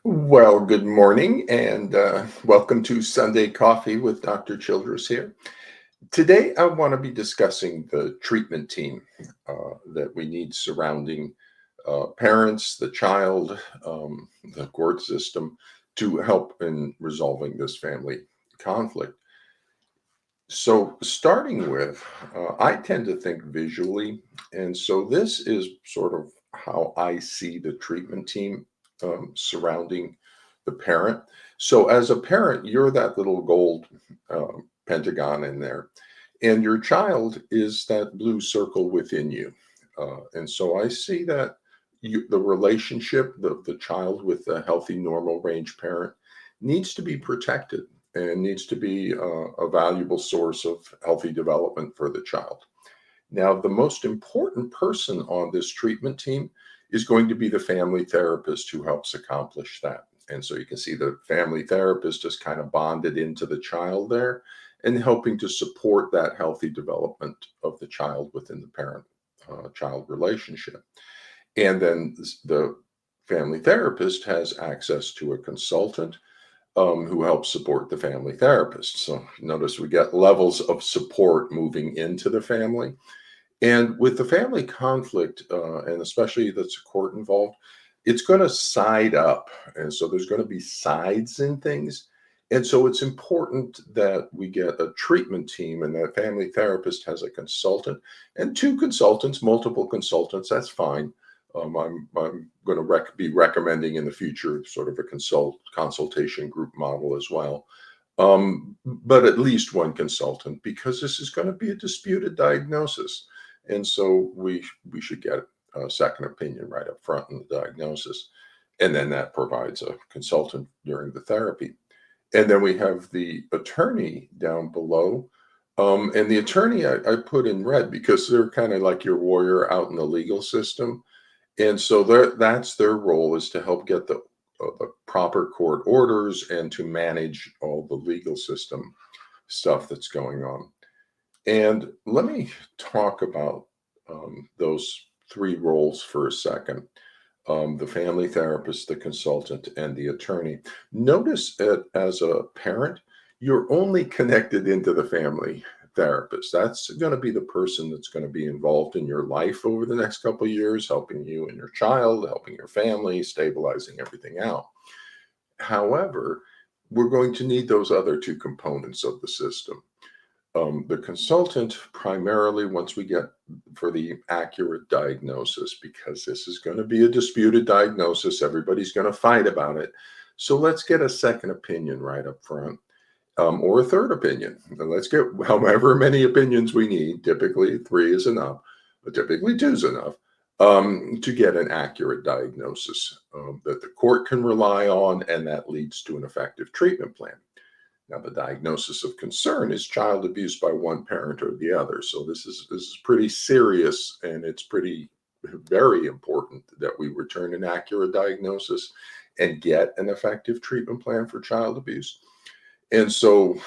Well, good morning and welcome to Sunday Coffee with Dr. Childress here. Today, I want to be discussing the treatment team that we need surrounding parents, the child, the court system to help in resolving this family conflict. So, starting with, I tend to think visually. And so, this is sort of how I see the treatment team surrounding the parent. So, as a parent, you're that little gold pentagon in there, and your child is that blue circle within you. And so, I see that the relationship, the child with a healthy, normal range parent needs to be protected and needs to be a valuable source of healthy development for the child. Now, the most important person on this treatment team is going to be the family therapist who helps accomplish that. And so you can see the family therapist is kind of bonded into the child there and helping to support that healthy development of the child within the parent child relationship. And then the family therapist has access to a consultant who helps support the family therapist. So notice we get levels of support moving into the family. And with the family conflict, and especially that's a court involved, it's going to side up. And so there's going to be sides in things. And so it's important that we get a treatment team and that family therapist has a consultant and two consultants, multiple consultants, that's fine. I'm going to be recommending in the future sort of a consultation group model as well. But at least one consultant because this is going to be a disputed diagnosis. And so we should get a second opinion right up front in the diagnosis. And then that provides a consultant during the therapy. And then we have the attorney down below. And the attorney I put in red because they're kind of like your warrior out in the legal system. And so that's their role is to help get the proper court orders and to manage all the legal system stuff that's going on. And let me talk about those three roles for a second. The family therapist, the consultant, and the attorney. Notice that as a parent, you're only connected into the family therapist. That's going to be the person that's going to be involved in your life over the next couple of years, helping you and your child, helping your family, stabilizing everything out. However, we're going to need those other two components of the system. The consultant primarily once we get for the accurate diagnosis, because this is going to be a disputed diagnosis. Everybody's going to fight about it. So let's get a second opinion right up front, or a third opinion. And let's get however many opinions we need. Typically, three is enough, but typically two is enough to get an accurate diagnosis that the court can rely on, and that leads to an effective treatment plan. Now, the diagnosis of concern is child abuse by one parent or the other. So this is pretty serious, and it's pretty very important that we return an accurate diagnosis and get an effective treatment plan for child abuse. And so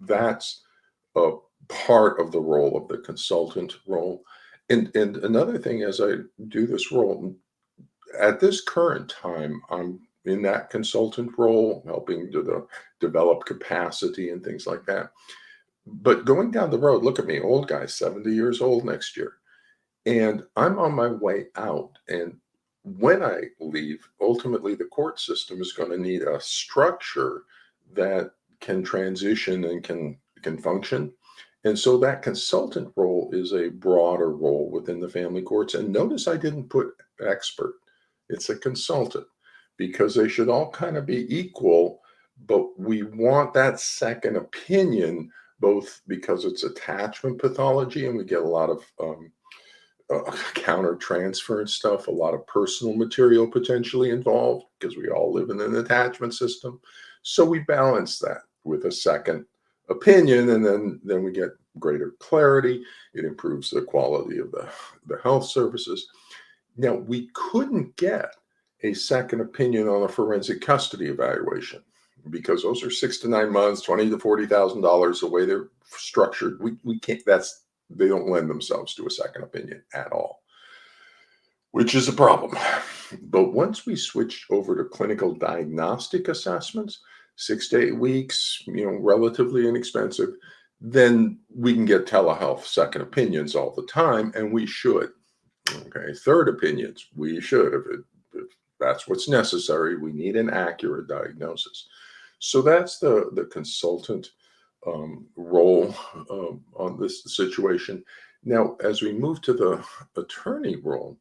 that's a part of the role of the consultant role. And another thing as I do this role, at this current time, I'm in that consultant role, helping to develop capacity and things like that. But going down the road, look at me, old guy, 70 years old next year. And I'm on my way out. And when I leave, ultimately the court system is going to need a structure that can transition and can function. And so that consultant role is a broader role within the family courts. And notice I didn't put expert, it's a consultant because they should all kind of be equal. But we want that second opinion, both because it's attachment pathology and we get a lot of counter transfer and stuff, a lot of personal material potentially involved because we all live in an attachment system. So we balance that with a second opinion, and then we get greater clarity. It improves the quality of the health services. Now, we couldn't get a second opinion on a forensic custody evaluation because those are 6 to 9 months, $20,000 to $40,000. The way they're structured, we can't. They don't lend themselves to a second opinion at all. which is a problem. But once we switched over to clinical diagnostic assessments, 6 to 8 weeks, relatively inexpensive, then we can get telehealth second opinions all the time, and we should. Okay, third opinions, we should. If that's what's necessary, we need an accurate diagnosis. So that's the consultant role on this situation. Now, as we move to the attorney role,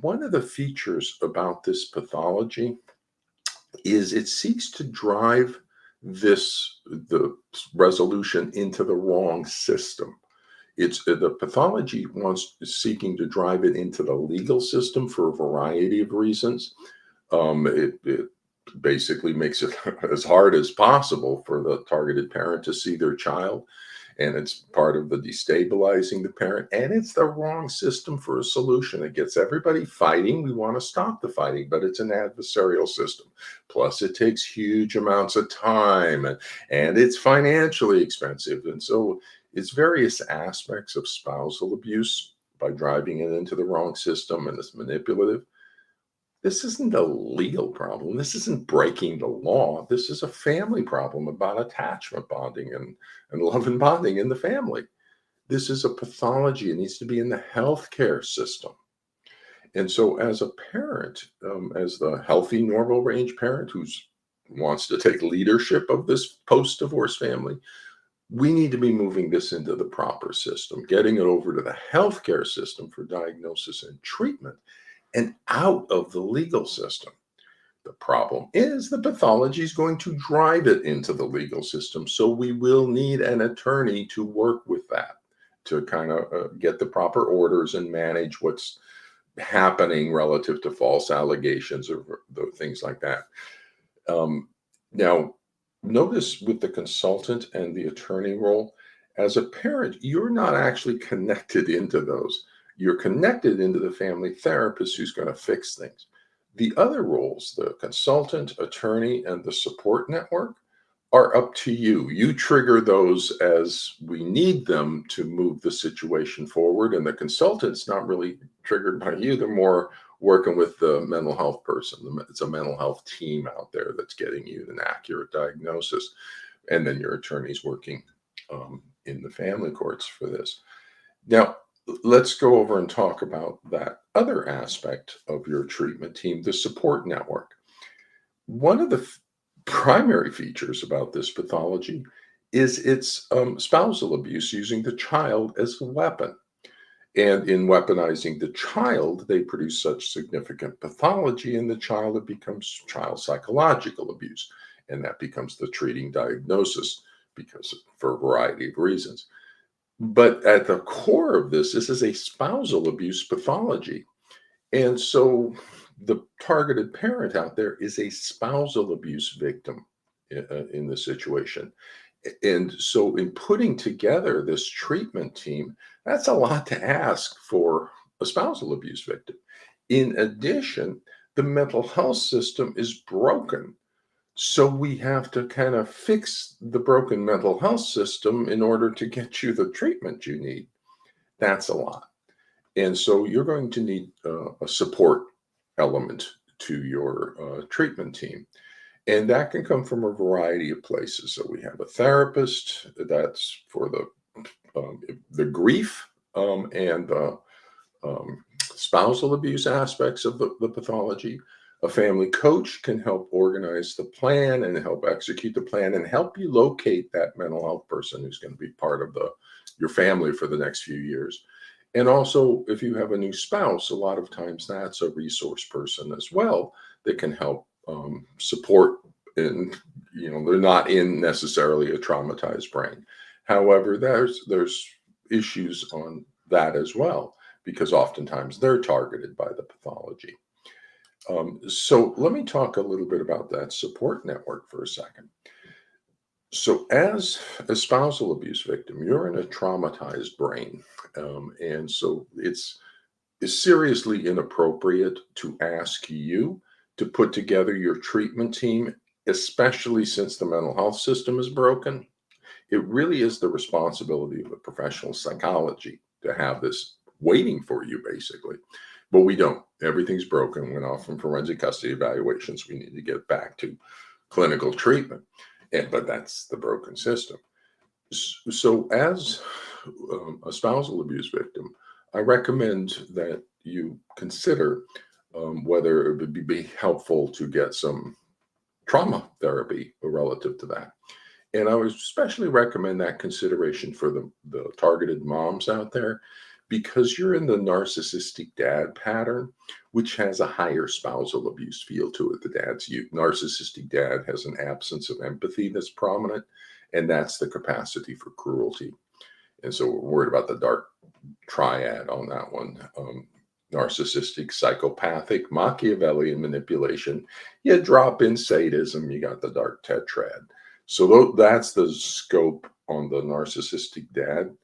one of the features about this pathology is it seeks to drive the resolution into the wrong system. It's the pathology wants is seeking to drive it into the legal system for a variety of reasons. It basically makes it as hard as possible for the targeted parent to see their child, and it's part of the destabilizing the parent, and it's the wrong system for a solution. It gets everybody fighting. We want to stop the fighting, but it's an adversarial system. Plus it takes huge amounts of time, and it's financially expensive, and so it's various aspects of spousal abuse by driving it into the wrong system, and it's manipulative. This isn't a legal problem. This isn't breaking the law. This is a family problem about attachment bonding and love and bonding in the family. This is a pathology. It needs to be in the healthcare system. And so, as a parent, as the healthy, normal range parent who wants to take leadership of this post divorce family, we need to be moving this into the proper system, getting it over to the healthcare system for diagnosis and treatment and out of the legal system. The problem is the pathology is going to drive it into the legal system. So we will need an attorney to work with that, to kind of get the proper orders and manage what's happening relative to false allegations or things like that. Now, notice with the consultant and the attorney role, as a parent, you're not actually connected into those. You're connected into the family therapist who's going to fix things. The other roles, the consultant, attorney, and the support network, are up to you. You trigger those as we need them to move the situation forward. And the consultant's not really triggered by you. They're more working with the mental health person. It's a mental health team out there that's getting you an accurate diagnosis. And then your attorney's working in the family courts for this. Now, let's go over and talk about that other aspect of your treatment team, the support network. One of the primary features about this pathology is its spousal abuse using the child as a weapon. And in weaponizing the child, they produce such significant pathology in the child, it becomes child psychological abuse. And that becomes the treating diagnosis because for a variety of reasons. But at the core of this is a spousal abuse pathology. And so the targeted parent out there is a spousal abuse victim in the situation. And so, in putting together this treatment team, that's a lot to ask for a spousal abuse victim. In addition, the mental health system is broken. So, we have to kind of fix the broken mental health system in order to get you the treatment you need. That's a lot. And so you're going to need a support element to your treatment team. And that can come from a variety of places. So we have a therapist that's for the grief and the spousal abuse aspects of the pathology. A family coach can help organize the plan and help execute the plan and help you locate that mental health person who's going to be part of your family for the next few years. And also, if you have a new spouse, a lot of times that's a resource person as well that can help support. And they're not in necessarily a traumatized brain. However, there's issues on that as well because oftentimes they're targeted by the pathology. So let me talk a little bit about that support network for a second. So, as a spousal abuse victim, you're in a traumatized brain. And so it's seriously inappropriate to ask you to put together your treatment team, especially since the mental health system is broken. It really is the responsibility of a professional psychology to have this waiting for you, basically. but we don't. Everything's broken. Went off from forensic custody evaluations. We need to get back to clinical treatment. But that's the broken system. So, as a spousal abuse victim, I recommend that you consider whether it would be helpful to get some trauma therapy relative to that. And I would especially recommend that consideration for the targeted moms out there because you're in the narcissistic dad pattern, which has a higher spousal abuse feel to it. Narcissistic dad has an absence of empathy that's prominent, and that's the capacity for cruelty. And so we're worried about the dark triad on that one. Narcissistic, psychopathic, Machiavellian manipulation. You drop in sadism, you got the dark tetrad. So that's the scope on the narcissistic dad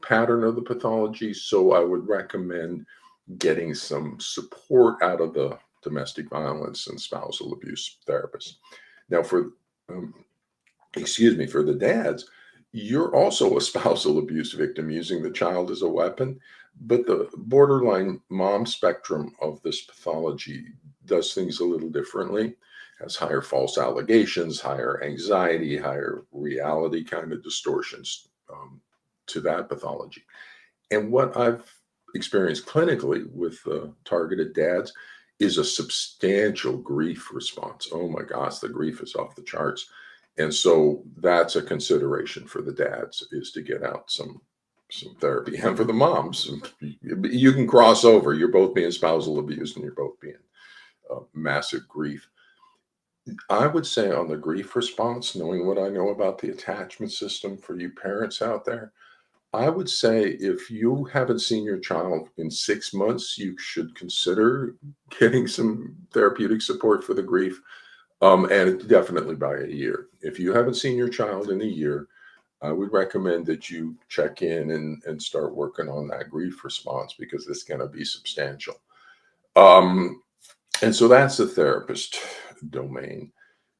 pattern of the pathology. So I would recommend getting some support out of the domestic violence and spousal abuse therapist. Now, um, for the dads, you're also a spousal abuse victim using the child as a weapon, but the borderline mom spectrum of this pathology does things a little differently, has higher false allegations, higher anxiety, higher reality kind of distortions to that pathology. And what I've experienced clinically with targeted dads is a substantial grief response. Oh my gosh, the grief is off the charts. And so that's a consideration for the dads is to get out some therapy. And for the moms, you can cross over. You're both being spousal abused and you're both being massive grief. I would say on the grief response, knowing what I know about the attachment system for you parents out there, I would say if you haven't seen your child in 6 months, you should consider getting some therapeutic support for the grief. And definitely by a year. If you haven't seen your child in a year, I would recommend that you check in and start working on that grief response because it's going to be substantial. Um, and so that's the therapist domain.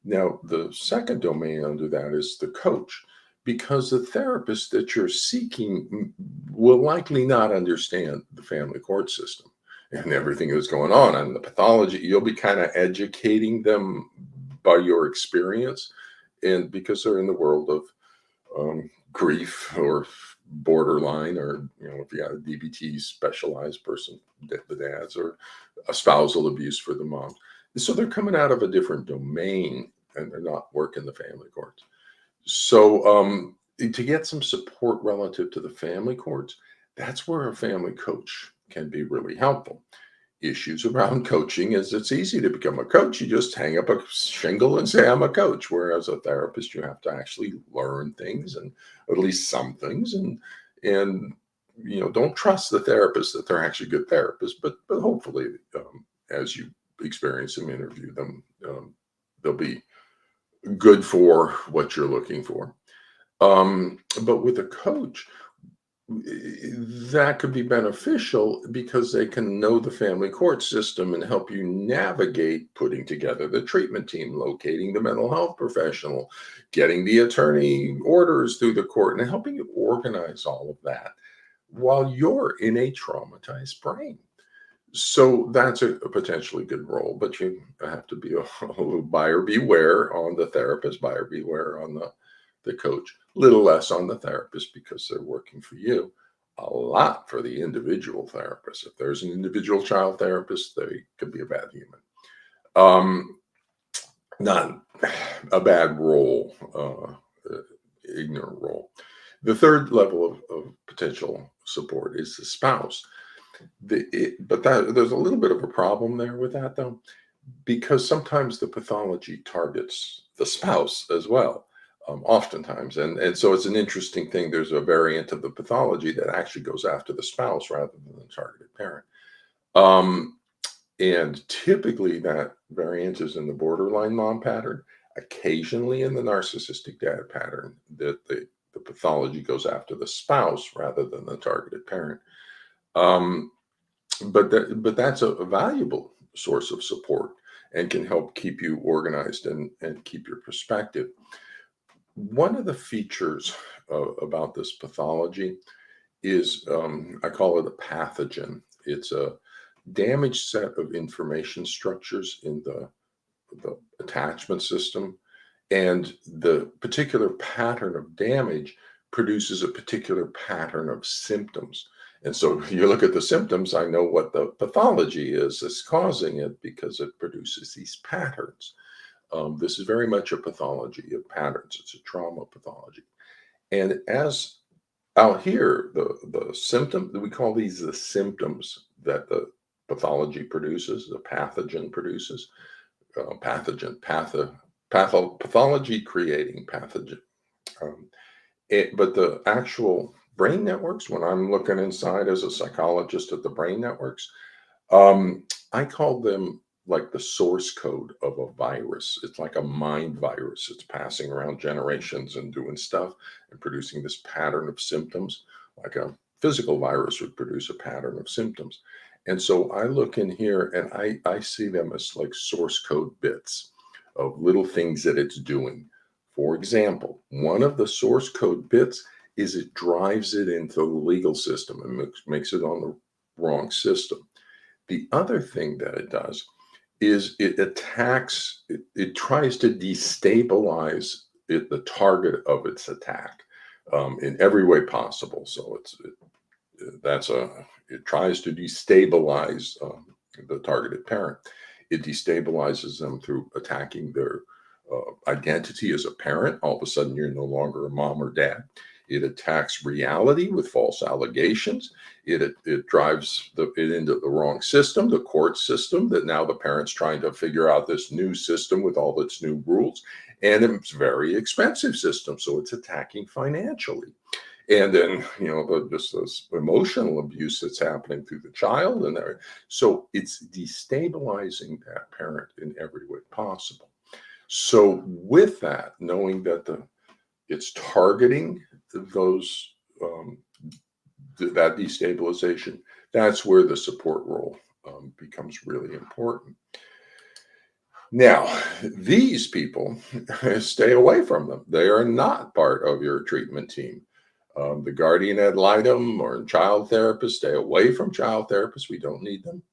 Now, the second domain under that is the coach, because the therapist that you're seeking will likely not understand the family court system and everything that's going on and the pathology. You'll be kind of educating them by your experience, and because they're in the world of grief or borderline, or if you got a DBT specialized person, the dads, or a spousal abuse for the moms. So they're coming out of a different domain and they're not working the family courts. So to get some support relative to the family courts, that's where a family coach can be really helpful. Issues around coaching is it's easy to become a coach. You just hang up a shingle and say, I'm a coach. Whereas a therapist, you have to actually learn things and at least some things. And don't trust the therapist that they're actually good therapists, but hopefully as you experience them, interview them, they'll be good for what you're looking for. But with a coach, that could be beneficial because they can know the family court system and help you navigate putting together the treatment team, locating the mental health professional, getting the attorney orders through the court, and helping you organize all of that while you're in a traumatized brain. So that's a potentially good role, but you have to be a little buyer beware on the therapist, buyer beware on the coach, little less on the therapist because they're working for you, a lot for the individual therapist. If there's an individual child therapist, they could be a bad human. Not a bad role, ignorant role. The third level of potential support is the spouse. There's a little bit of a problem there with that, though, because sometimes the pathology targets the spouse as well, oftentimes. And so it's an interesting thing. There's a variant of the pathology that actually goes after the spouse rather than the targeted parent. And typically that variant is in the borderline mom pattern, occasionally in the narcissistic dad pattern, that the pathology goes after the spouse rather than the targeted parent. But that's a valuable source of support and can help keep you organized and keep your perspective. One of the features about this pathology is I call it a pathogen. It's a damaged set of information structures in the attachment system, and the particular pattern of damage produces a particular pattern of symptoms. And so if you look at the symptoms, I know what the pathology is that's causing it because it produces these patterns. This is very much a pathology of patterns. It's a trauma pathology. And as out here, the symptom, we call these the symptoms that the pathology produces, the pathogen produces, pathology creating pathogen. Um, but the actual brain networks, when I'm looking inside as a psychologist at the brain networks, I call them like the source code of a virus. It's like a mind virus. It's passing around generations and doing stuff and producing this pattern of symptoms, like a physical virus would produce a pattern of symptoms. And so I look in here and I see them as like source code bits of little things that it's doing. For example, one of the source code bits is it drives it into the legal system and makes it on the wrong system. The other thing that it does is it attacks, it tries to destabilize the target of its attack in every way possible. So it tries to destabilize the targeted parent. It destabilizes them through attacking their identity as a parent. All of a sudden, you're no longer a mom or dad. It attacks reality with false allegations. It drives it into the wrong system, the court system, that now the parent's trying to figure out this new system with all its new rules. And it's a very expensive system. So it's attacking financially. And then, just this emotional abuse that's happening through the child. So it's destabilizing that parent in every way possible. So with that, knowing that it's targeting those that destabilization, that's where the support role becomes really important. Now, these people, stay away from them. They are not part of your treatment team. The guardian ad litem or child therapist, stay away from child therapists. We don't need them.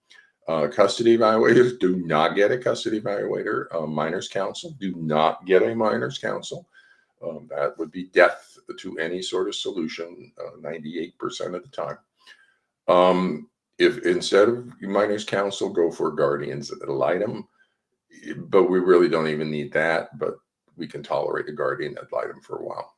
Custody evaluators, do not get a custody evaluator. Minors counsel, do not get a minors counsel. That would be death to any sort of solution 98% of the time. If instead of minors counsel, go for guardians ad litem, but we really don't even need that, but we can tolerate a guardian ad litem for a while.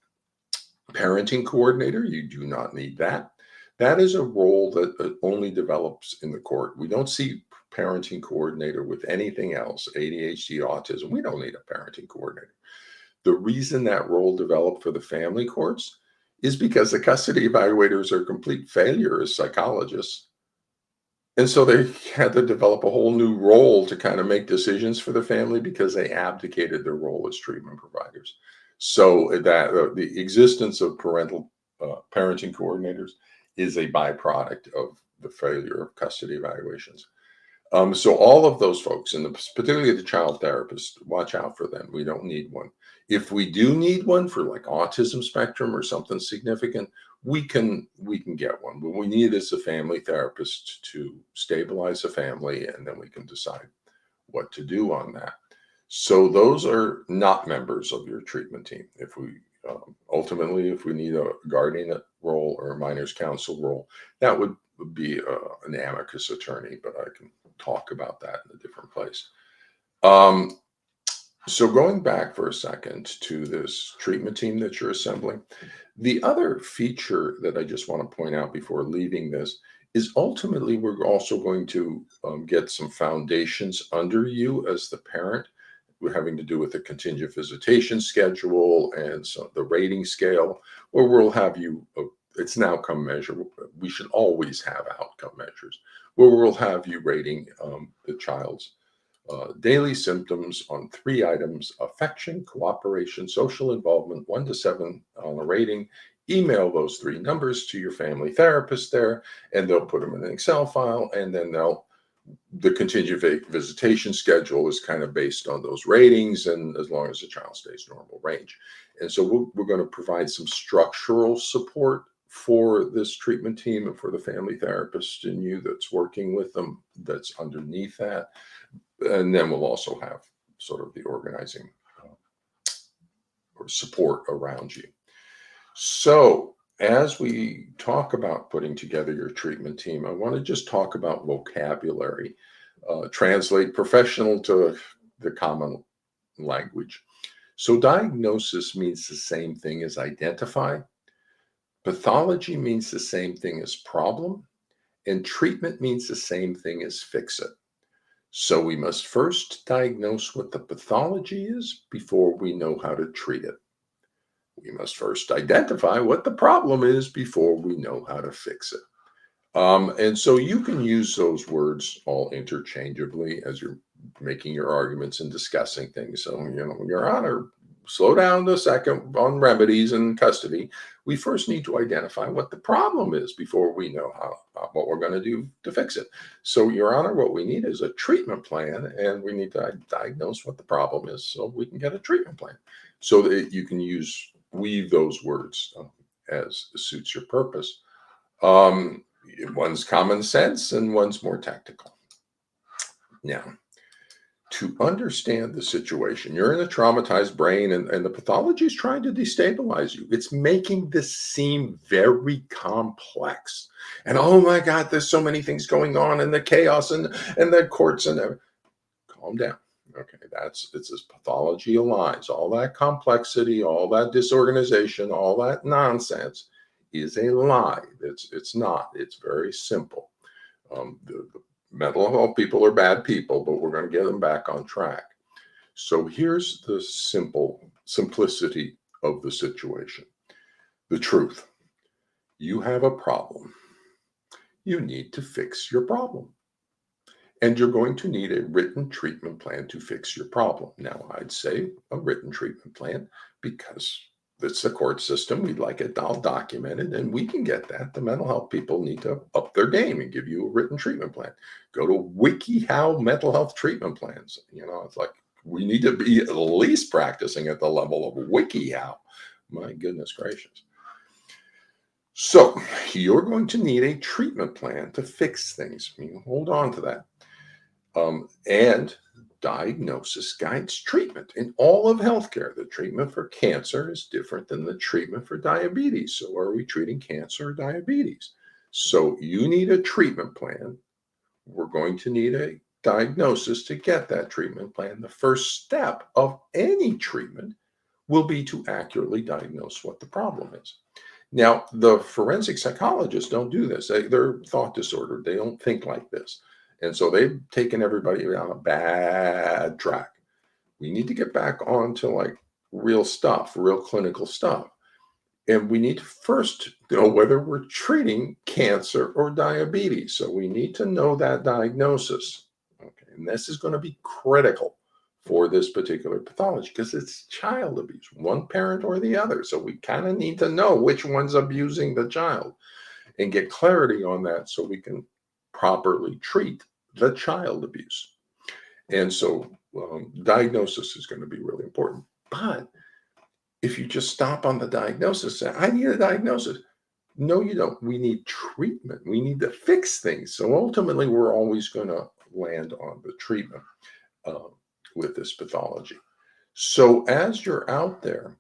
Parenting coordinator, you do not need that. That is a role that only develops in the court. We don't see parenting coordinator with anything else. ADHD, autism, we don't need a parenting coordinator. The reason that role developed for the family courts is because the custody evaluators are a complete failure as psychologists. And so they had to develop a whole new role to kind of make decisions for the family because they abdicated their role as treatment providers. So that the existence of parenting coordinators is a byproduct of the failure of custody evaluations. So all of those folks, and particularly the child therapist, watch out for them. We don't need one. If we do need one for like autism spectrum or something significant, we can get one. But we need is a family therapist to stabilize the family, and then we can decide what to do on that. So those are not members of your treatment team. If we ultimately, if we need a guardian role or a minors counsel role, that would be an amicus attorney, but I can talk about that in a different place. So going back for a second to this treatment team that you're assembling, the other feature that I just want to point out before leaving this is ultimately we're also going to get some foundations under you as the parent. We're having to do with the contingent visitation schedule and so the rating scale, where we'll have you, it's an outcome measure. We should always have outcome measures, where we'll have you rating the child's daily symptoms on 3 items: affection, cooperation, social involvement, 1 to 7 on a rating. Email those 3 numbers to your family therapist there, and they'll put them in an Excel file, and then the contingent visitation schedule is kind of based on those ratings, and as long as the child stays normal range. And so we're going to provide some structural support for this treatment team and for the family therapist in you that's working with them that's underneath that. And then we'll also have sort of the organizing or support around you. So, as we talk about putting together your treatment team, I want to just talk about vocabulary, translate professional to the common language. So, diagnosis means the same thing as identify, pathology means the same thing as problem, and treatment means the same thing as fix it. So, we must first diagnose what the pathology is before we know how to treat it. We must first identify what the problem is before we know how to fix it. And so you can use those words all interchangeably as you're making your arguments and discussing things. So, Your Honor, slow down a second on remedies and custody. We first need to identify what the problem is before we know what we're going to do to fix it. So, Your Honor, what we need is a treatment plan, and we need to diagnose what the problem is so we can get a treatment plan. So that you can weave those words as suits your purpose. One's common sense and one's more tactical. Now, to understand the situation, you're in a traumatized brain and the pathology is trying to destabilize you. It's making this seem very complex. And oh my God, there's so many things going on and the chaos and the courts and everything. Calm down. Okay, it's this pathology of lies. All that complexity, all that disorganization, all that nonsense is a lie. It's not. It's very simple. The mental health people are bad people, but we're going to get them back on track. So here's the simplicity of the situation. The truth. You have a problem. You need to fix your problem. And you're going to need a written treatment plan to fix your problem. Now, I'd say a written treatment plan because it's the court system. We'd like it all documented, and we can get that. The mental health people need to up their game and give you a written treatment plan. Go to WikiHow mental health treatment plans. It's like we need to be at least practicing at the level of WikiHow. My goodness gracious. So you're going to need a treatment plan to fix things. Hold on to that. And diagnosis guides treatment. In all of healthcare, the treatment for cancer is different than the treatment for diabetes. So, are we treating cancer or diabetes? So, you need a treatment plan. We're going to need a diagnosis to get that treatment plan. The first step of any treatment will be to accurately diagnose what the problem is. Now, the forensic psychologists don't do this. They're thought disordered. They don't think like this. And so they've taken everybody on a bad track. We need to get back onto like real stuff, real clinical stuff. And we need to first know whether we're treating cancer or diabetes. So we need to know that diagnosis. Okay. And this is going to be critical for this particular pathology because it's child abuse, one parent or the other. So we kind of need to know which one's abusing the child and get clarity on that so we can properly treat the child abuse. And so diagnosis is going to be really important. But if you just stop on the diagnosis, say, I need a diagnosis. No, you don't. We need treatment. We need to fix things. So ultimately, we're always going to land on the treatment with this pathology. So as you're out there,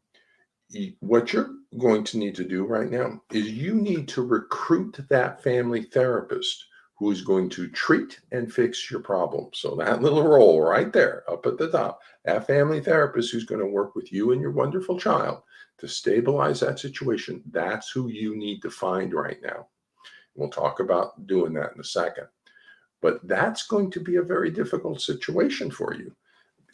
what you're going to need to do right now is you need to recruit that family therapist who is going to treat and fix your problem. So that little role right there up at the top, that family therapist who's going to work with you and your wonderful child to stabilize that situation, that's who you need to find right now. We'll talk about doing that in a second. But that's going to be a very difficult situation for you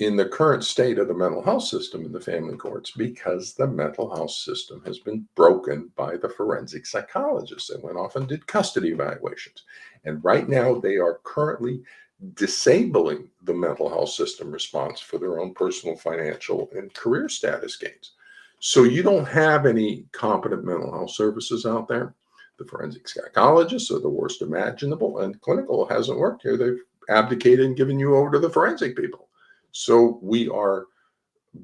in the current state of the mental health system in the family courts because the mental health system has been broken by the forensic psychologists that went off and did custody evaluations. And right now they are currently disabling the mental health system response for their own personal, financial, and career status gains. So you don't have any competent mental health services out there. The forensic psychologists are the worst imaginable, and clinical hasn't worked here. They've abdicated and given you over to the forensic people. So we are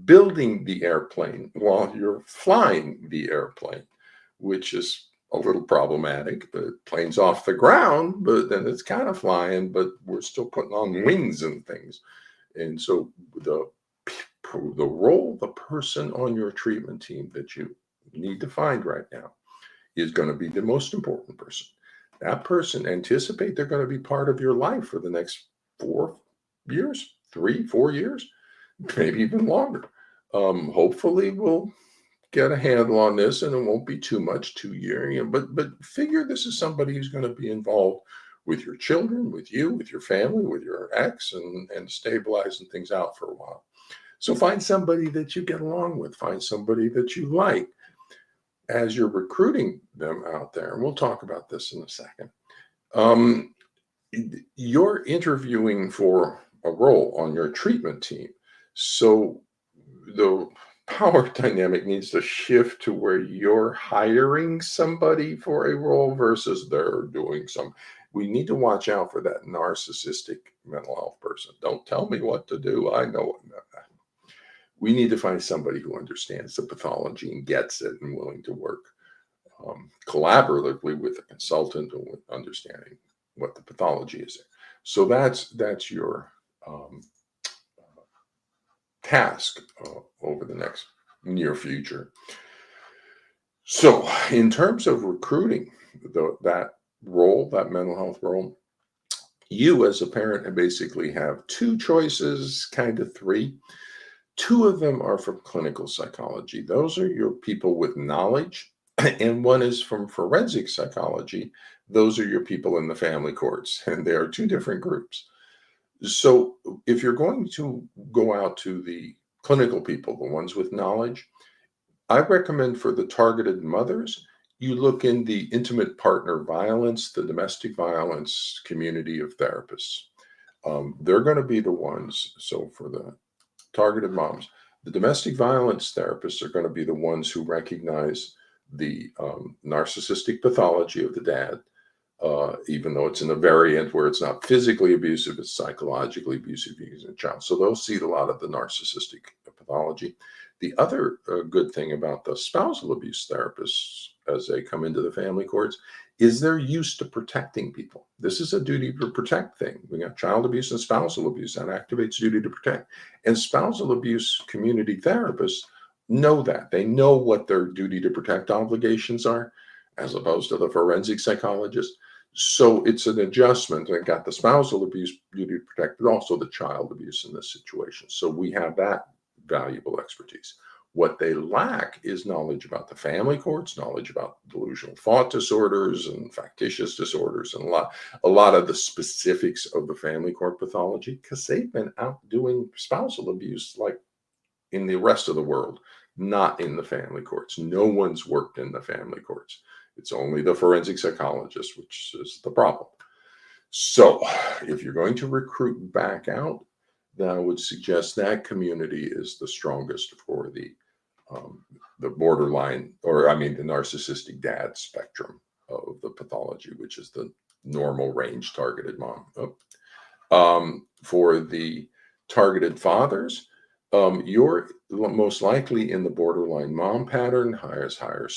building the airplane while you're flying the airplane, which is a little problematic. The plane's off the ground, but then it's kind of flying, but we're still putting on wings and things. And so the role, the person on your treatment team that you need to find right now is going to be the most important person. That person, anticipate they're going to be part of your life for the next 4 years, 3, 4 years, maybe even longer. Hopefully, we'll get a handle on this and it won't be too much 2 year. But figure this is somebody who's going to be involved with your children, with you, with your family, with your ex, and stabilizing things out for a while. So find somebody that you get along with, find somebody that you like as you're recruiting them out there. And we'll talk about this in a second. Um, you're interviewing for a role on your treatment team. So the power dynamic needs to shift to where you're hiring somebody for a role versus they're doing some. We need to watch out for that narcissistic mental health person. Don't tell me what to do. I know it. We need to find somebody who understands the pathology and gets it and willing to work collaboratively with a consultant and with understanding what the pathology is. So that's your task over the next near future. So in terms of recruiting that role, that mental health role, you as a parent basically have two choices, kind of three. Two of them are from clinical psychology. Those are your people with knowledge, and one is from forensic psychology. Those are your people in the family courts, and they are two different groups. So if you're going to go out to the clinical people, the ones with knowledge, I recommend for the targeted mothers, you look in the intimate partner violence, the domestic violence community of therapists. They're going to be the ones. So for the targeted moms, the domestic violence therapists are going to be the ones who recognize the narcissistic pathology of the dad, even though it's in a variant where it's not physically abusive, it's psychologically abusive using a child. So they'll see a lot of the narcissistic pathology. The other good thing about the spousal abuse therapists as they come into the family courts is they're used to protecting people. This is a duty to protect thing. We got child abuse and spousal abuse that activates duty to protect. And spousal abuse community therapists know that. They know what their duty to protect obligations are, as opposed to the forensic psychologist. So it's an adjustment. I got the spousal abuse duty to protect, but also the child abuse in this situation. So we have that valuable expertise. What they lack is knowledge about the family courts, knowledge about delusional thought disorders and factitious disorders, and a lot of the specifics of the family court pathology, because they've been out doing spousal abuse like in the rest of the world, not in the family courts. No one's worked in the family courts. It's only the forensic psychologist, which is the problem. So if you're going to recruit back out, then I would suggest that community is the strongest for the borderline, or I mean, the narcissistic dad spectrum of the pathology, which is the normal range targeted mom. For the targeted fathers, you're most likely in the borderline mom pattern, has higher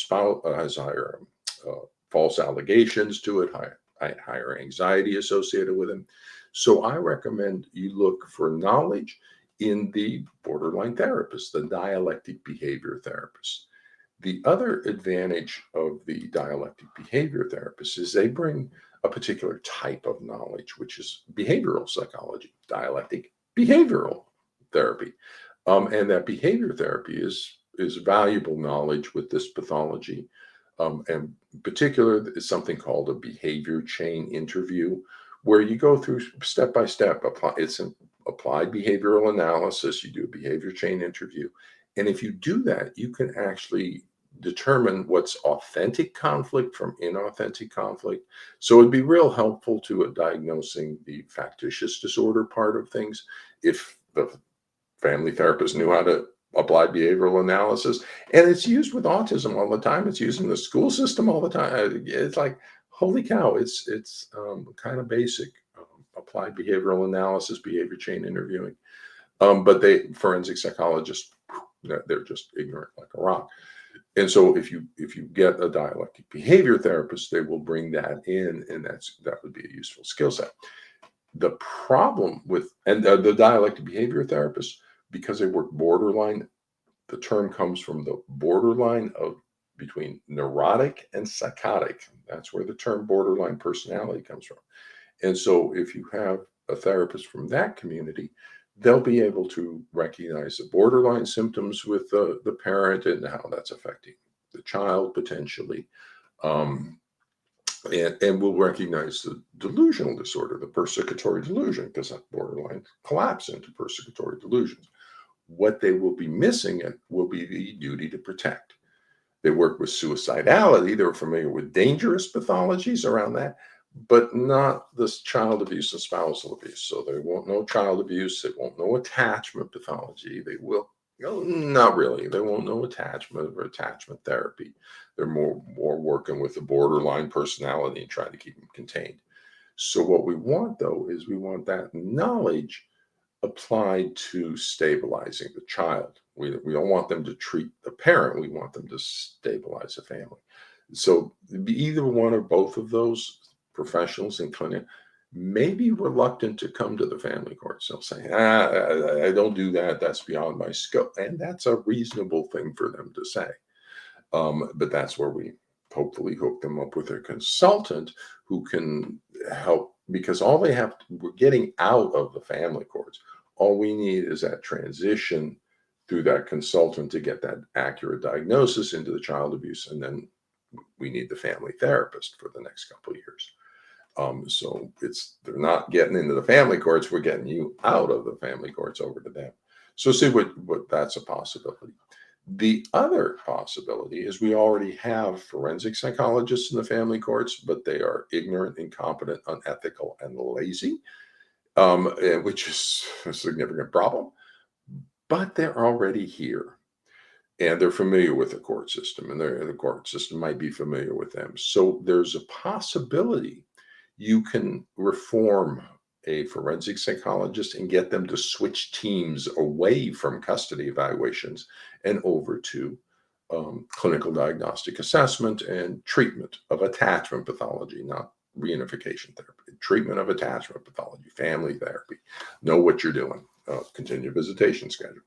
false allegations to it, higher anxiety associated with them. So I recommend you look for knowledge in the borderline therapist, the dialectic behavior therapist. The other advantage of the dialectic behavior therapist is they bring a particular type of knowledge, which is behavioral psychology, dialectic behavioral therapy. And that behavior therapy is valuable knowledge with this pathology. And in particular is something called a behavior chain interview, where you go through step by step. It's an applied behavioral analysis. You do a behavior chain interview. And if you do that, you can actually determine what's authentic conflict from inauthentic conflict. So it'd be real helpful to diagnosing the factitious disorder part of things if the family therapist knew how to apply behavioral analysis. And it's used with autism all the time. It's used in the school system all the time. It's like, holy cow, it's kind of basic. Applied behavioral analysis, behavior chain interviewing. But forensic psychologists, they're just ignorant like a rock. And so if you get a dialectic behavior therapist, they will bring that in, and that would be a useful skill set. The problem with the dialectic behavior therapist, because they work borderline, the term comes from the borderline of between neurotic and psychotic. That's where the term borderline personality comes from. And so if you have a therapist from that community, they'll be able to recognize the borderline symptoms with the parent and how that's affecting the child potentially. Um, and we'll recognize the delusional disorder, the persecutory delusion, because that borderline collapse into persecutory delusions. What they will be missing will be the duty to protect. They work with suicidality. They're familiar with dangerous pathologies around that, but not this child abuse and spousal abuse. So they won't know child abuse. They won't know attachment pathology. They will, not really. They won't know attachment or attachment therapy. They're more working with the borderline personality and trying to keep them contained. So what we want though is we want that knowledge applied to stabilizing the child. We don't want them to treat the parent. We want them to stabilize the family. So either one or both of those professionals in clinic may be reluctant to come to the family courts. They'll say, I don't do that. That's beyond my scope. And that's a reasonable thing for them to say. But that's where we hopefully hook them up with a consultant who can help, because all they have, we're getting out of the family courts. All we need is that transition through that consultant to get that accurate diagnosis into the child abuse. And then we need the family therapist for the next couple of years. So they're not getting into the family courts. We're getting you out of the family courts over to them. So see what that's a possibility. The other possibility is we already have forensic psychologists in the family courts, but they are ignorant, incompetent, unethical, and lazy, which is a significant problem. But they're already here, and they're familiar with the court system, and the court system might be familiar with them. So there's a possibility you can reform a forensic psychologist and get them to switch teams away from custody evaluations and over to clinical diagnostic assessment and treatment of attachment pathology, not reunification therapy, treatment of attachment pathology, family therapy. Know what you're doing, continue visitation schedule.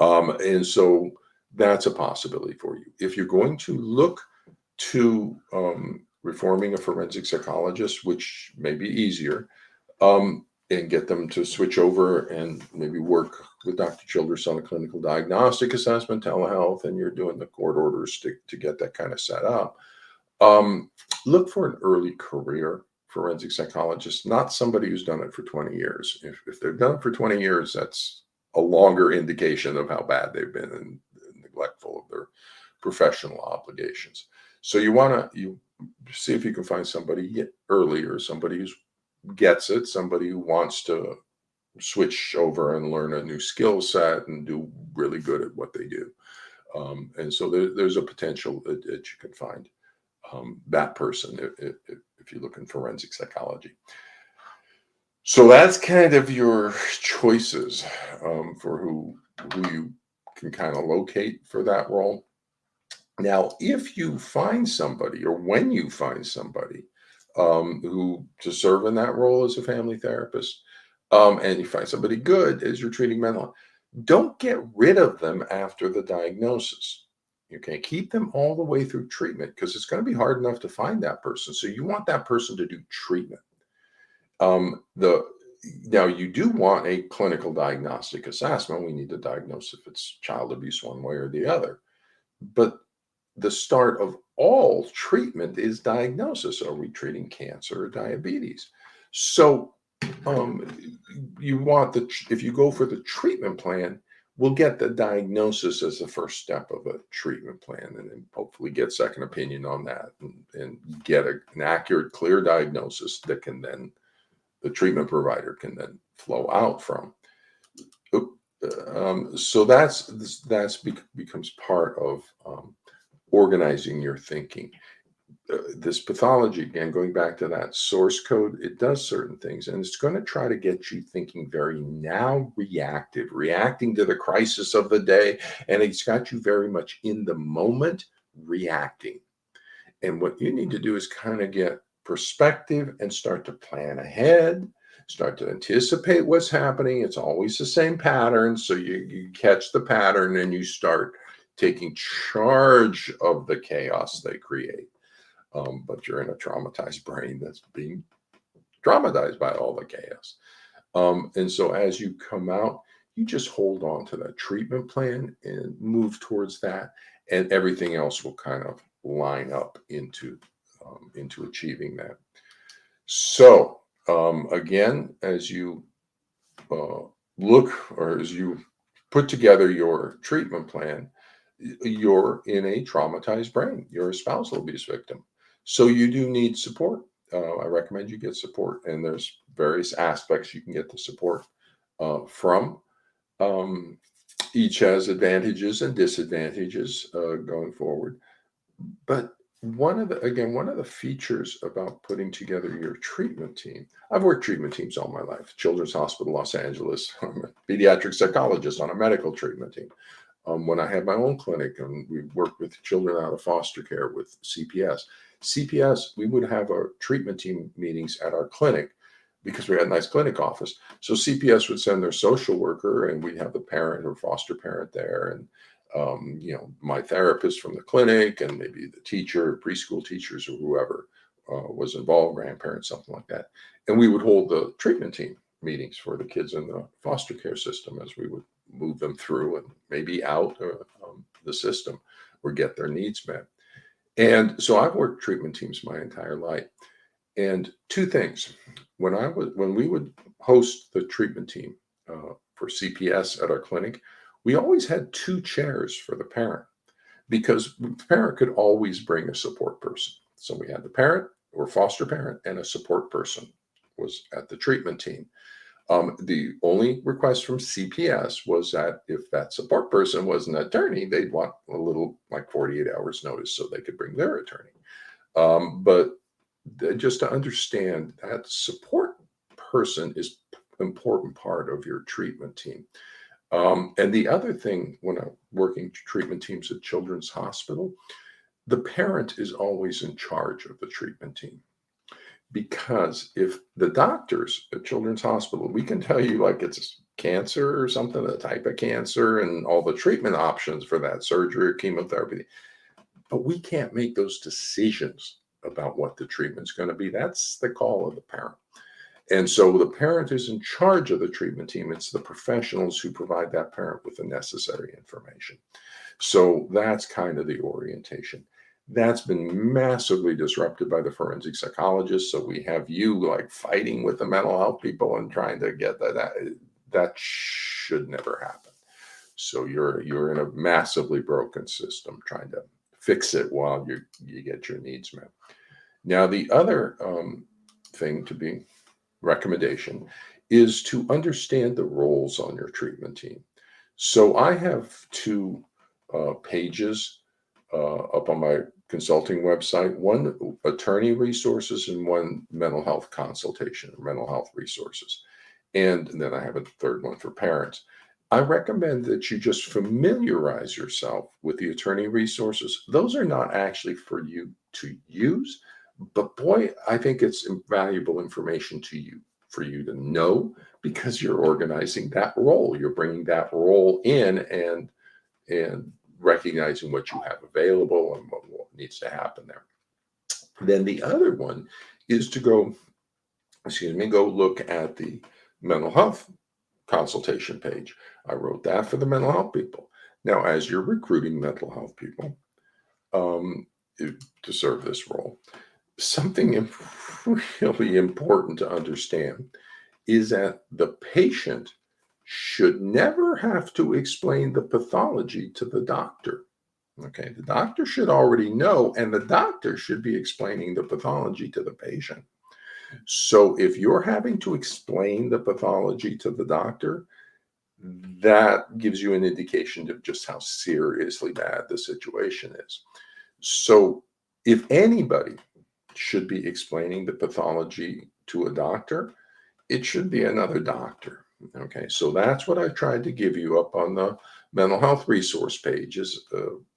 And so that's a possibility for you. If you're going to look to reforming a forensic psychologist, which may be easier, and get them to switch over and maybe work with Dr. Childress on a clinical diagnostic assessment, telehealth, and you're doing the court orders to get that kind of set up. Look for an early career forensic psychologist, not somebody who's done it for 20 years. If they've done it for 20 years, that's a longer indication of how bad they've been and neglectful of their professional obligations. So you see if you can find somebody earlier, somebody who gets it, somebody who wants to switch over and learn a new skill set and do really good at what they do. And so there's a potential that you can find that person if you look in forensic psychology. So that's kind of your choices for who you can kind of locate for that role. Now, if you find somebody, or when you find somebody who to serve in that role as a family therapist, and you find somebody good as you're treating mental health, don't get rid of them after the diagnosis. Okay, keep them all the way through treatment, because it's going to be hard enough to find that person. So you want that person to do treatment. Now you do want a clinical diagnostic assessment. We need to diagnose if it's child abuse one way or the other. But the start of all treatment is diagnosis. Are we treating cancer or diabetes? So you want if you go for the treatment plan, we'll get the diagnosis as the first step of a treatment plan, and then hopefully get second opinion on that and get an accurate, clear diagnosis that can then the treatment provider can then flow out from. So that's becomes part of organizing your thinking. This pathology, again, going back to that source code, it does certain things, and it's going to try to get you thinking very now reacting to the crisis of the day, and it's got you very much in the moment reacting. And what you need to do is kind of get perspective and start to plan ahead, start to anticipate what's happening. It's always the same pattern. So you catch the pattern and you start taking charge of the chaos they create. But you're in a traumatized brain that's being traumatized by all the chaos. And so as you come out, you just hold on to that treatment plan and move towards that, and everything else will kind of line up into achieving that. So again, as you uh, look or as you put together your treatment plan, you're in a traumatized brain. You're a spousal abuse victim. So you do need support. I recommend you get support, and there's various aspects you can get the support from. Um, each has advantages and disadvantages going forward. But one of the features about putting together your treatment team, I've worked treatment teams all my life. Children's Hospital, Los Angeles. I'm a pediatric psychologist on a medical treatment team. When I had my own clinic and we worked with children out of foster care with CPS. CPS, we would have our treatment team meetings at our clinic because we had a nice clinic office. So CPS would send their social worker, and we'd have the parent or foster parent there, and my therapist from the clinic, and maybe the teacher, preschool teachers, or whoever was involved, grandparents, something like that. And we would hold the treatment team meetings for the kids in the foster care system as we would move them through and maybe out the system or get their needs met. And so I've worked treatment teams my entire life. And two things: when we would host the treatment team for CPS at our clinic, we always had two chairs for the parent because the parent could always bring a support person. So we had the parent or foster parent and a support person was at the treatment team. The only request from CPS was that if that support person was an attorney, they'd want a little like 48 hours notice so they could bring their attorney. But just to understand that support person is an important part of your treatment team. And the other thing, when I'm working treatment teams at Children's Hospital, the parent is always in charge of the treatment team. Because if the doctors at Children's Hospital, we can tell you like it's cancer or something, a type of cancer, and all the treatment options for that, surgery or chemotherapy, but we can't make those decisions about what the treatment's going to be. That's the call of the parent. And so the parent is in charge of the treatment team. It's the professionals who provide that parent with the necessary information. So that's kind of the orientation. That's been massively disrupted by the forensic psychologists. So we have you like fighting with the mental health people and trying to get that should never happen. So you're in a massively broken system trying to fix it while you get your needs met. Now the other thing to be recommendation is to understand the roles on your treatment team. So I have two pages up on my consulting website, one attorney resources and one mental health consultation or mental health resources. And then I have a third one for parents. I recommend that you just familiarize yourself with the attorney resources. Those are not actually for you to use, but boy, I think it's invaluable information to you for you to know because you're organizing that role. You're bringing that role in and recognizing what you have available and what needs to happen there. Then the other one is to go look at the mental health consultation page. I wrote that for the mental health people. Now, as you're recruiting mental health people to serve this role, something really important to understand is that the patient should never have to explain the pathology to the doctor. Okay, the doctor should already know, and the doctor should be explaining the pathology to the patient. So if you're having to explain the pathology to the doctor, that gives you an indication of just how seriously bad the situation is. So if anybody should be explaining the pathology to a doctor, it should be another doctor. Okay, so that's what I tried to give you up on the mental health resource page is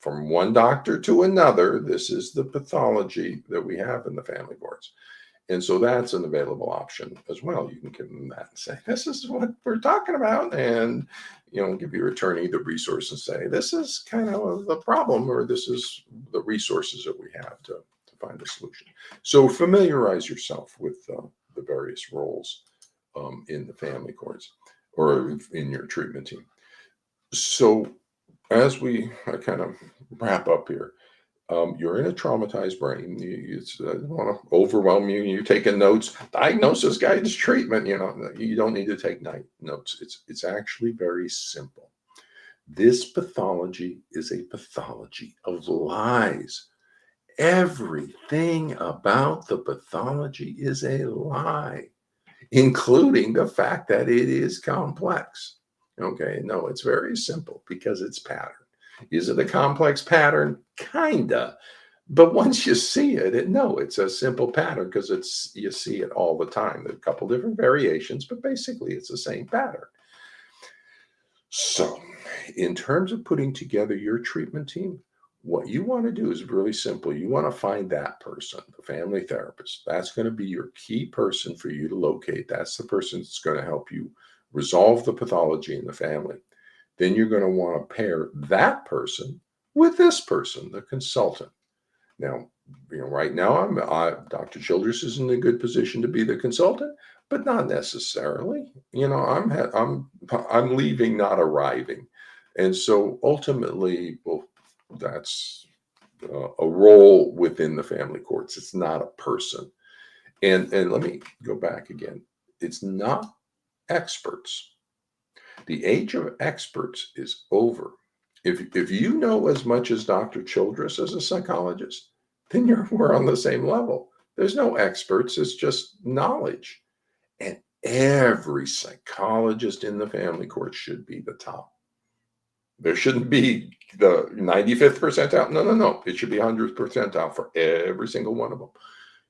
from one doctor to another. This is the pathology that we have in the family courts. And so that's an available option as well. You can give them that and say, this is what we're talking about. And, give your attorney the resource and say, this is kind of the problem, or this is the resources that we have to find a solution. So familiarize yourself with the various roles in the family courts or in your treatment team. So as we kind of wrap up here, you're in a traumatized brain. I don't want to overwhelm you. You're taking notes, diagnosis, guidance, treatment. You don't need to take notes. It's actually very simple. This pathology is a pathology of lies. Everything about the pathology is a lie, including the fact that it is complex. Okay, no, it's very simple because it's pattern. Is it a complex pattern? Kinda. But once you see it, no, it's a simple pattern because you see it all the time. There are a couple different variations, but basically it's the same pattern. So, in terms of putting together your treatment team, what you want to do is really simple. You want to find that person, the family therapist. That's going to be your key person for you to locate. That's the person that's going to help you resolve the pathology in the family. Then you're going to want to pair that person with this person, the consultant. Now, right now, Dr. Childress is in a good position to be the consultant, but not necessarily. I'm leaving, not arriving, and so ultimately, well, that's a role within the family courts. It's not a person. And let me go back again. It's not experts. The age of experts is over. If you know as much as Dr. Childress as a psychologist, then we're on the same level. There's no experts, it's just knowledge. And every psychologist in the family court should be the top. There shouldn't be the 95th percentile. No, no, no. It should be 100th percentile for every single one of them.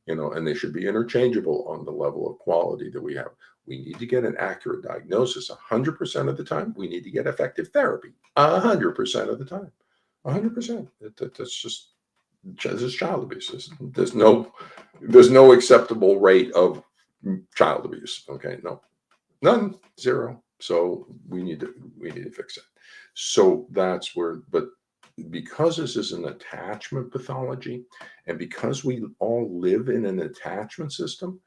And they should be interchangeable on the level of quality that we have. We need to get an accurate diagnosis 100% of the time. We need to get effective therapy 100% of the time. 100%. That's just child abuse. There's no acceptable rate of child abuse. Okay, no, none, zero. So we need to fix it. So that's where, but because this is an attachment pathology, and because we all live in an attachment system,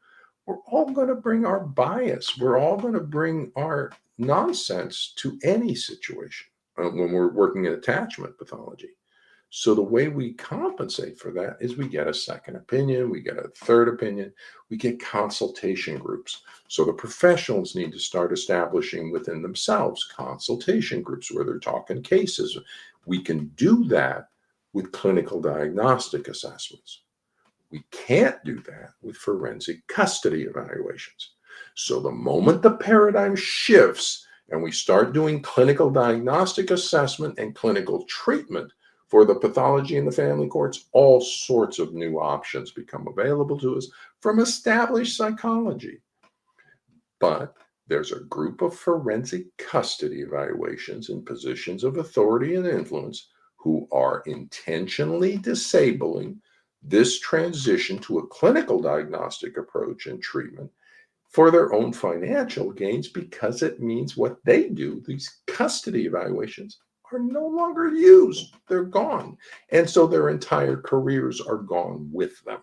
we're all going to bring our bias. We're all going to bring our nonsense to any situation when we're working in attachment pathology. So the way we compensate for that is we get a second opinion, we get a third opinion, we get consultation groups. So the professionals need to start establishing within themselves consultation groups where they're talking cases. We can do that with clinical diagnostic assessments. We can't do that with forensic custody evaluations. So the moment the paradigm shifts and we start doing clinical diagnostic assessment and clinical treatment for the pathology in the family courts, all sorts of new options become available to us from established psychology. But there's a group of forensic custody evaluations in positions of authority and influence who are intentionally disabling this transition to a clinical diagnostic approach and treatment for their own financial gains, because it means what they do, these custody evaluations, are no longer used. They're gone. And so their entire careers are gone with them,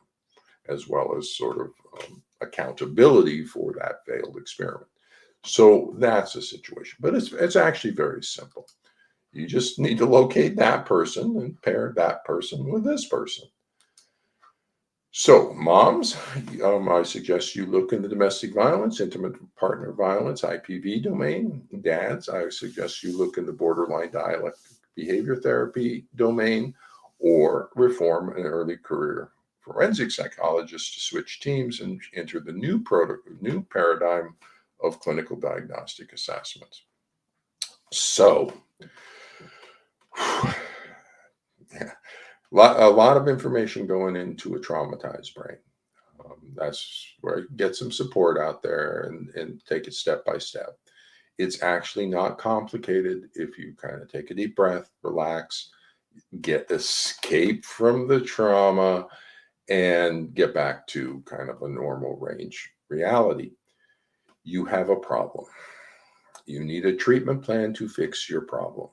as well as sort of accountability for that failed experiment. So that's a situation. But it's actually very simple. You just need to locate that person and pair that person with this person. So, moms, I suggest you look in the domestic violence, intimate partner violence, IPV domain. Dads, I suggest you look in the borderline dialectic behavior therapy domain, or reform an early career forensic psychologist to switch teams and enter the new paradigm of clinical diagnostic assessments. So, yeah. A lot of information going into a traumatized brain. That's where I get some support out there and take it step by step. It's actually not complicated if you kind of take a deep breath, relax, escape from the trauma, and get back to kind of a normal range reality. You have a problem. You need a treatment plan to fix your problem.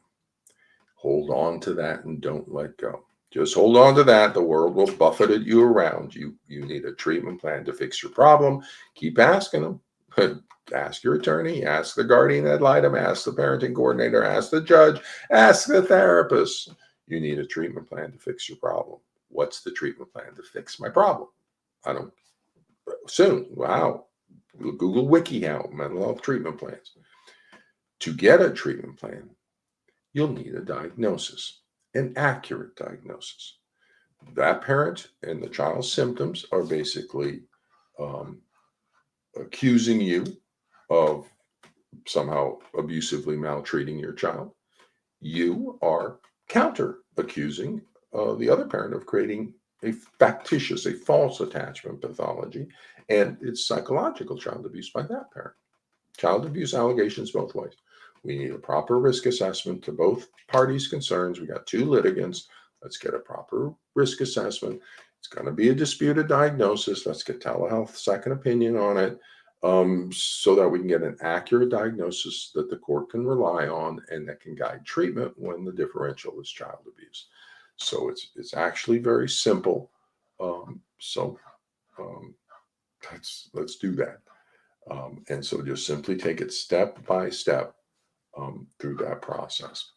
Hold on to that and don't let go. Just hold on to that. The world will buffet at you around. You need a treatment plan to fix your problem. Keep asking them. Ask your attorney, ask the guardian ad litem, ask the parenting coordinator, ask the judge, ask the therapist. You need a treatment plan to fix your problem. What's the treatment plan to fix my problem? I don't, soon. Wow. Google WikiHow, mental health treatment plans. To get a treatment plan, you'll need a diagnosis, an accurate diagnosis. That parent and the child's symptoms are basically um, accusing you of somehow abusively maltreating your child. You are counter accusing the other parent of creating a factitious, a false attachment pathology, and it's psychological child abuse by that parent. Child abuse allegations both ways. We need a proper risk assessment to both parties' concerns. We got two litigants. Let's get a proper risk assessment. It's going to be a disputed diagnosis. Let's get telehealth second opinion on it, so that we can get an accurate diagnosis that the court can rely on and that can guide treatment when the differential is child abuse. So it's actually very simple. So let's do that. And so just simply take it step by step through that process.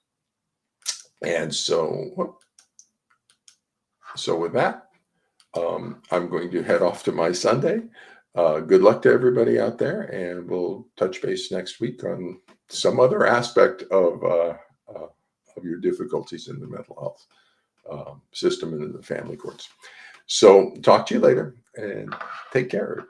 And so with that, I'm going to head off to my Sunday. Good luck to everybody out there, and we'll touch base next week on some other aspect of your difficulties in the mental health system and in the family courts. So talk to you later, and take care.